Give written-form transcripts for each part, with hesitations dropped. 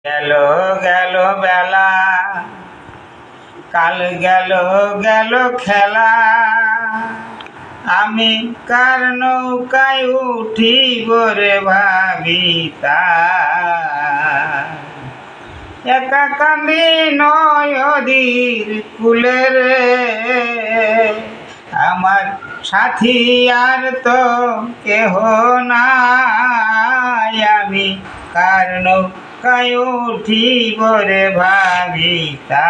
গেল গেল বেলা, কাল গেল গেল খেলা, আমি কার নৌকায় উঠিব রে ভাবিতা। একা কান্দি নদীর কূলে রে, আমার সাথী আর তো কেহ নাই, আমি কার নৌকায় উঠিব রে ভাবিতা।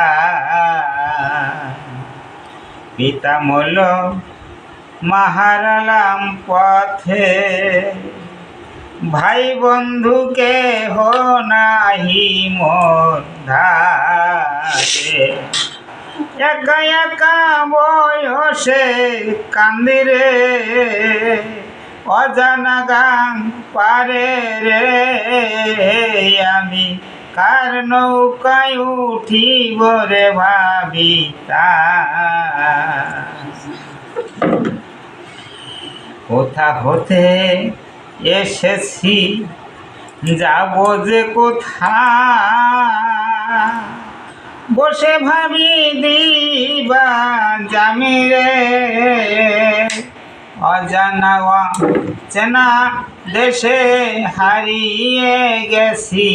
পিতা মল মাহারালাম পথে, ভাই বন্ধু কেহ নাহি মোর ধারে। একা একা বয়সে কান্দি রে, অজানা গান পারে রে, আমি কার নৌকায় উঠিব রে ভাবিতা। কোথা হতে এসেছি যাব যে কোথা, বসে ভাবি দিবা জামি রে, অজানা চেনা দেশে হারিয়ে গেছি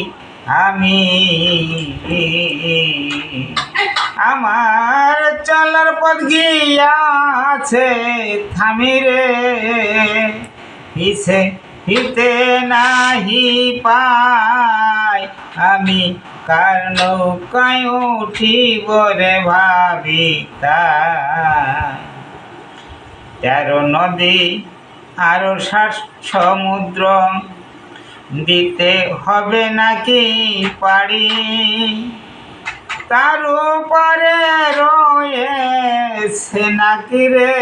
আমি। আমার চলার পথ গিয়াছে থামি রে, পিছে ফিরতে নাহি পাই, আমি কার নৌকায় উঠিব রে ভাবিতা। 13 নদী আরো 7 সমুদ্র, দিতে হবে নাকি পাড়ি, তার উপরে রয়েছে নাকি রে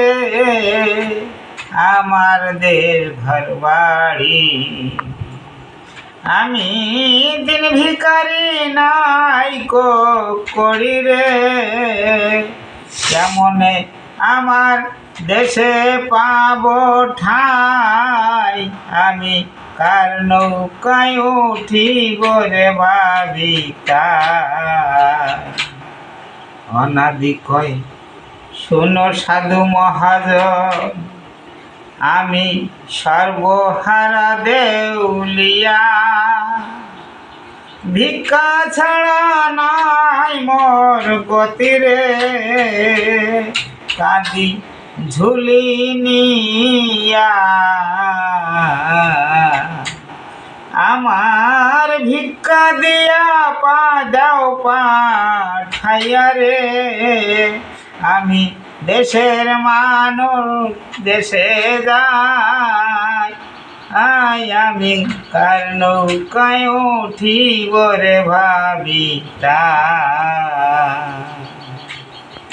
আমার দেশ ঘর বাড়ি। আমি দিন ভিখারি নাই করি রে, কেমনে আমার দেশে পাব ঠাই, আমি কার নৌকায় উঠিব রে ভাবিতা। অনাদি কয় শোনো সাধু মহাজন, আমি সর্বহারা দেউলিয়া, ভিক্ষা ছাড়া নাই মোর গতি রে, কাঁদি ঝুলি নিয়া। আমার ভিক্ষা দিয়া দাও পাঠাইয়া রে, আমি দেশের মানুষ দেশে যাই, আমি কার নৌকায় উঠিব রে ভাবিতা।